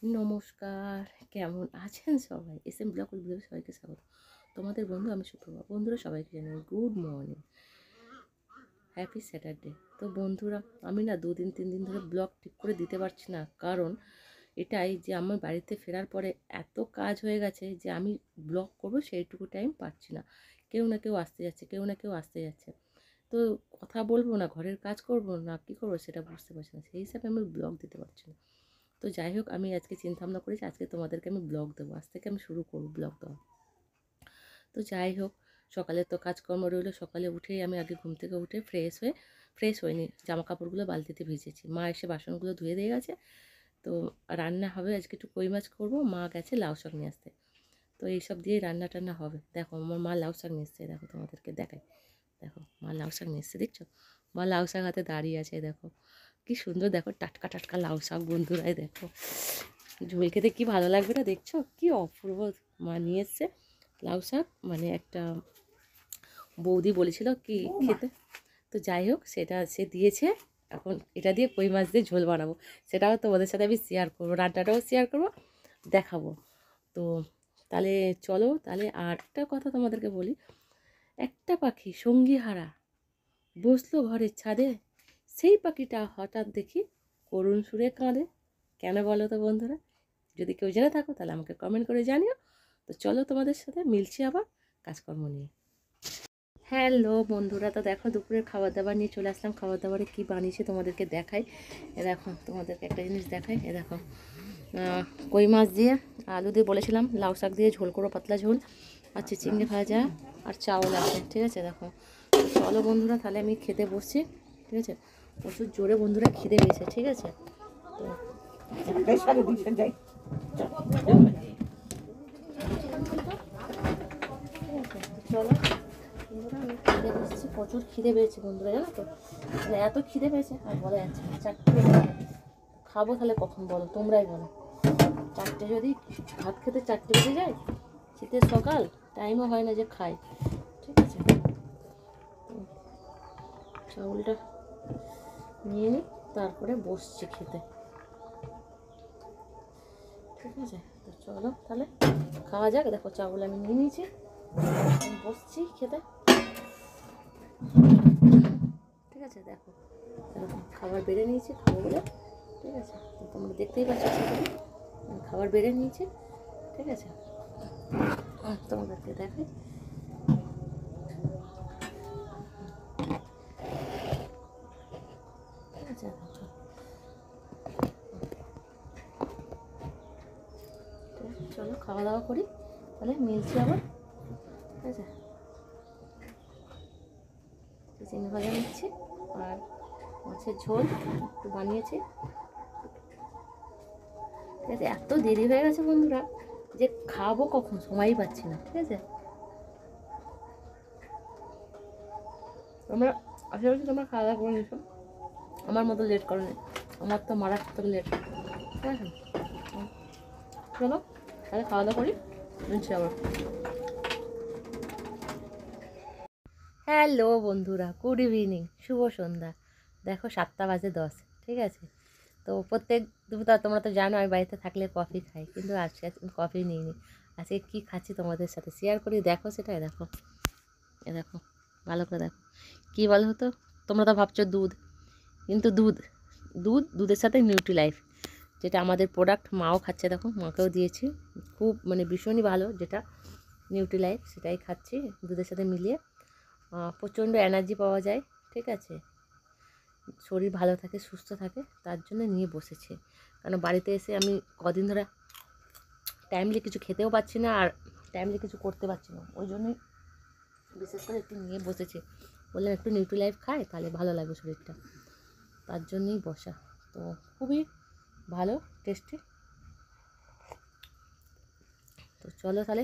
নমস্কার, কেমন আছেন সবাই? এসএম ব্লগ উইথ সবাইকে স্বাগত। তোমাদের বন্ধু আমি সুপ্রভা। বন্ধুরা সবাইকে জানাই গুড মর্নিং, হ্যাপি স্যাটারডে। তো বন্ধুরা, আমি না 2-3 দিন ধরে ব্লগ ঠিক করে দিতে পারছি না, কারণ এটাই যে আমার বাড়িতে ফেরার পরে এত কাজ হয়ে গেছে যে আমি ব্লগ করবো সেইটুকু টাইম পাচ্ছি না। কেউ না কেউ আসতে যাচ্ছে, কেউ না কেউ আসতে যাচ্ছে। তো কথা বলবো না, ঘরের কাজ করব না কী করবো সেটা বুঝতে পারছি না, সেই হিসাবে আমি ব্লগ দিতে পারছি না। তো যাই হোক, আমি আজকে চিন্তাভাবনা করেছি আজকে তোমাদেরকে আমি ব্লগ দেবো, আজ থেকে আমি শুরু করবো ব্লগ দেওয়া। তো যাই হোক, সকালে তো কাজকর্ম রইলো। সকালে উঠেই আমি আগে ঘুম থেকে উঠে ফ্রেশ হইনি, জামা কাপড়গুলো বালতিতে ভিজেছি। মা এসে বাসনগুলো ধুয়ে দিয়ে গেছে। তো রান্না হবে আজকে, একটু কই মাছ করবো, মা গেছে লাউ শাক নিয়ে আসতে। তো এইসব দিয়েই রান্না টান্না হবে। দেখো আমার মা লাউ শাক নিয়ে এসছে, দেখো তোমাদেরকে দেখাই। দেখো মা লাউ শাক নিয়ে এসছে, দেখছো? মা লাউ শাক হাতে দাঁড়িয়ে আছে, দেখো কি সুন্দর, দেখো টাটকা টাটকা লাউ শাক। বন্ধুরাই দেখো, ঝোল খেতে কি ভালো লাগবে না, দেখছো কি অপূর্ব মা নিয়ে এসছে লাউ শাক। মানে একটা বৌদি বলেছিল কি খেতে, তো যাই হোক সেটা সে দিয়েছে। এখন এটা দিয়ে কই মাছ দিয়ে ঝোল বানাবো, সেটাও তোমাদের সাথে আমি শেয়ার করবো, রান্নাটাও শেয়ার করবো, দেখাবো। তো তাহলে চলো, তাহলে আর একটা কথা তোমাদেরকে বলি। একটা পাখি সঙ্গী হারা বসলো ঘরের ছাদে, সেই পাখিটা হঠাৎ দেখি করুণ সুরে কাঁদে। কেন বলো তো বন্ধুরা? যদি কেউ জেনে থাকো তাহলে আমাকে কমেন্ট করে জানিও। তো চলো তোমাদের সাথে মিলছি আবার কাজকর্ম নিয়ে। হ্যালো বন্ধুরা, তো দেখো দুপুরের খাবার দাবার নিয়ে চলে আসলাম। খাবার দাবারে কী বানিয়েছে তোমাদেরকে দেখাই। এ দেখো তোমাদেরকে একটা জিনিস দেখাই, এ দেখো কই মাছ দিয়ে আলু দিয়ে বলেছিলাম লাউ শাক দিয়ে ঝোল করো, পাতলা ঝোল, আর চিংড়ি ভাজা আর চাউল আছে, ঠিক আছে? দেখো চলো বন্ধুরা, তাহলে আমি খেতে বসছি, ঠিক আছে? প্রচুর জোরে বন্ধুরা খিদে পেয়েছে, ঠিক আছে? তো চলো বন্ধুরা, আমি খিদে পেয়েছি, প্রচুর খিদে পেয়েছে বন্ধুরা, জানো তো? মানে এত খিদে পেয়েছে আর বলা যাচ্ছে না। 4টে খাবো তাহলে কখন বলো, তোমরাই বলো। 4টে যদি ভাত খেতে 4টে বেজে যায়, শীতের সকাল, টাইমও হয় না যে খাই, ঠিক আছে? চাউলটা নিয়ে নিই, তারপরে বসছি খেতে, ঠিক আছে? তো চলো তাহলে খাওয়া যাক। দেখো চাউল আমি নিয়ে নিয়েছি, বসছি খেতে, ঠিক আছে? দেখো এরকম খাবার বেড়ে নিয়েছি, খাবো বলে, ঠিক আছে? তো তোমরা দেখতেই পাচ্ছ খাবার বেড়ে নিয়েছি, ঠিক আছে? তোমাদেরকে দেখাই, ঠিক আছে? চলো খাওয়া দাওয়া করি, তাহলে মিলছি আবার, ঠিক আছে? চিংড়ি ভাজা নিচ্ছি আর মাছের ঝোল একটু বানিয়েছি, ঠিক আছে? এত দেরি হয়ে গেছে বন্ধুরা যে খাবো কখন সময়ই পাচ্ছি না, ঠিক আছে? তোমরা আশা করছি তোমরা খাওয়া দাওয়া করে নিছো, আমার মতো লেট করো নি, আমার তো মারাত্মক লেট, ঠিক আছে? চলো তাহলে খাওয়া দাওয়া করি, নিচ্ছি আবার। হ্যালো বন্ধুরা, গুড ইভিনিং, শুভ সন্ধ্যা। দেখো 7:10, ঠিক আছে? তো প্রত্যেক দুপুর তোমরা তো জানো আমি বাড়িতে থাকলে কফি খাই, কিন্তু আজকে কফি নিইনি। আজকে কী খাচ্ছি তোমাদের সাথে শেয়ার করি, দেখো সেটাই। দেখো এ দেখো, ভালো করে দেখো, কী বলো তো? তোমরা তো ভাবছো দুধ, কিন্তু দুধের সাথে নিউট্রিলাইফ, যেটা আমাদের প্রোডাক্ট, মাও খাচ্ছে, দেখো মাকেও দিয়েছি, খুব মানে ভীষণই ভালো, যেটা নিউট্রিলাইফ সেটাই খাচ্ছি দুধের সাথে মিলিয়ে। প্রচণ্ড এনার্জি পাওয়া যায়, ঠিক আছে? শরীর ভালো থাকে, সুস্থ থাকে, তার জন্য নিয়ে বসেছি। কারণ বাড়িতে এসে আমি কদিন ধরে টাইমলি কিছু খেতেও পাচ্ছি না, আর টাইমলি কিছু করতে পারছি না, ওই জন্যই বিশেষ করে একটু নিয়ে বসেছি। বললাম একটু নিউট্রিলাইফ খাই, তাহলে ভালো লাগবে শরীরটা, তার জন্যই বসা। তো খুবই ভালো, টেস্টি। তো চলো তাহলে,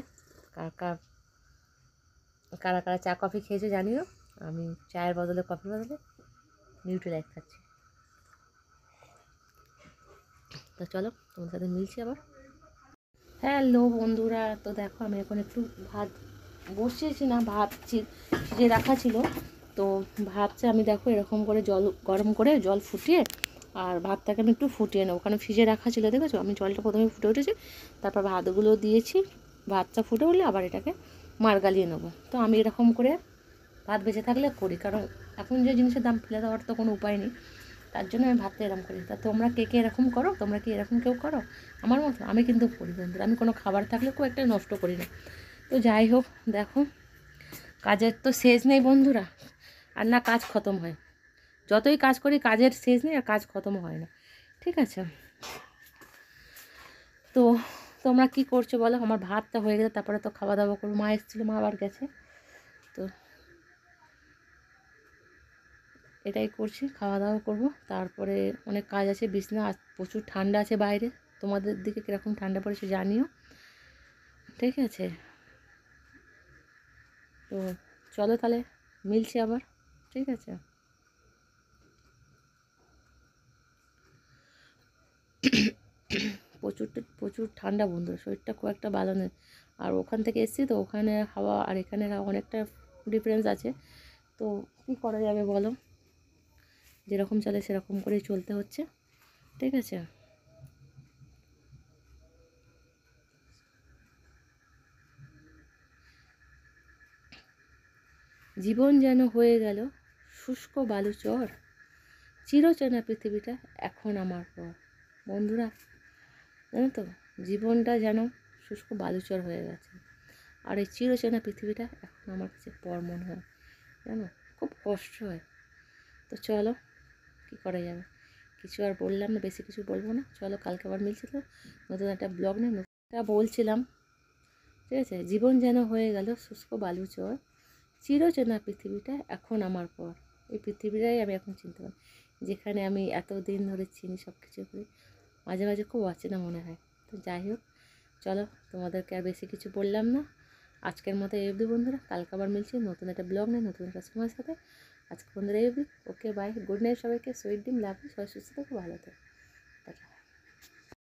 কারা কারা চা কফি খেয়েছো জানিও। আমি চায়ের বদলে, কফির বদলে নিউট্রিলাইফ খাচ্ছি। তো চলো তোমার সাথে মিলছি আবার। হ্যালো বন্ধুরা, তো দেখো আমি এখন একটু ভাত বসিয়েছি, না ভাবছি যে রাখা ছিল, তো ভাবছি আমি, দেখো এরকম করে জল গরম করে জল ফুটিয়ে আর ভাতটাকে আমি একটু ফুটিয়ে নেবো, ওখানে ফ্রিজে রাখা ছিল দেখেছো, আমি জলটা প্রথমে ফুটে উঠেছি, তারপর ভাতগুলো দিয়েছি, ভাতটা ফুটে উঠলে আবার এটাকে মাড়গালিয়ে নেবো। তো আমি এরকম করে ভাত বেঁচে থাকলে করি, কারণ এখন যে জিনিসের দাম ফেলে দেওয়ার তো কোনো উপায় নেই, তার জন্য আমি ভাতটা এরকম করি। তা তোমরা কে কে এরকম করো? তোমরা কি এরকম কেউ করো আমার মতো? আমি কিন্তু করি বন্ধুরা, আমি কোনো খাবার থাকলে খুব একটা নষ্ট করি না। তো যাই হোক, দেখো কাজের তো শেষ নেই বন্ধুরা, আর না কাজ খতম হয়, যতই কাজ করি কাজের শেষ নেই আর কাজ খতমও হয় না, ঠিক আছে? তো তোমরা কি করছো বলো? আমার ভাতটা হয়ে গেছে, তারপরে তো খাওয়া দাওয়া করবো, মা এসেছিলো, মা আবার গেছে, তো এটাই করছি, খাওয়া দাওয়া করব, তারপরে অনেক কাজ আছে, বিছনা প্রচুর ঠান্ডা আছে বাইরে, তোমাদের দিকে কীরকম ঠান্ডা পড়েছে জানিও, ঠিক আছে? তো চলো তাহলে মিলছি আবার, ঠিক আছে? প্রচুর প্রচুর ঠান্ডা বন্ধুরা, শরীরটা খুব একটা ভালো নেই, আর ওখান থেকে এসেছি তো, ওখানে হাওয়া আর এখানের হাওয়া অনেকটা ডিফারেন্স আছে, তো কী করা যাবে বলো, যেরকম চলে সেরকম করেই চলতে হচ্ছে, ঠিক আছে? জীবন যেন হয়ে গেল শুষ্ক বালুচর, চিরচেনা পৃথিবীটা এখন আমার পর। বন্ধুরা জানো তো, জীবনটা যেন শুষ্ক বালুচর হয়ে গেছে, আর এই চিরচেনা পৃথিবীটা এখন আমার কাছে পর মনে হয়, জানো, খুব কষ্ট হয়। তো চলো, কী করা যাবে, কিছু আর বললাম না, বেশি কিছু বলবো না, চলো কালকে আবার মিলছে তো নতুন একটা ব্লগ নিয়ে। নতুনটা বলছিলাম, ঠিক আছে? জীবন যেন হয়ে গেল শুষ্ক বালুচর, চিরচেনা পৃথিবীটা এখন আমার পর। এই পৃথিবীটাই আমি এখন চিনতে পারি, যেখানে আমি এতদিন ধরে চিনি সব কিছু করি, মাঝে মাঝে খুব অচেনা মনে হয়। তো যাই হোক, চলো তোমাদেরকে আর বেশি কিছু বললাম না, আজকের মতো এই অবধি বন্ধুরা, কালকে আবার মিলছি নতুন একটা ব্লগ নিয়ে, নতুন একটা সময়ের সাথে। আজকে বন্ধুরা এই অবধি, ওকে বাই, গুড নাইট সবাইকে, সুইট ডিম, লাভ, সবাই সুস্থ থাকো, ভালো থাকো, টাটা।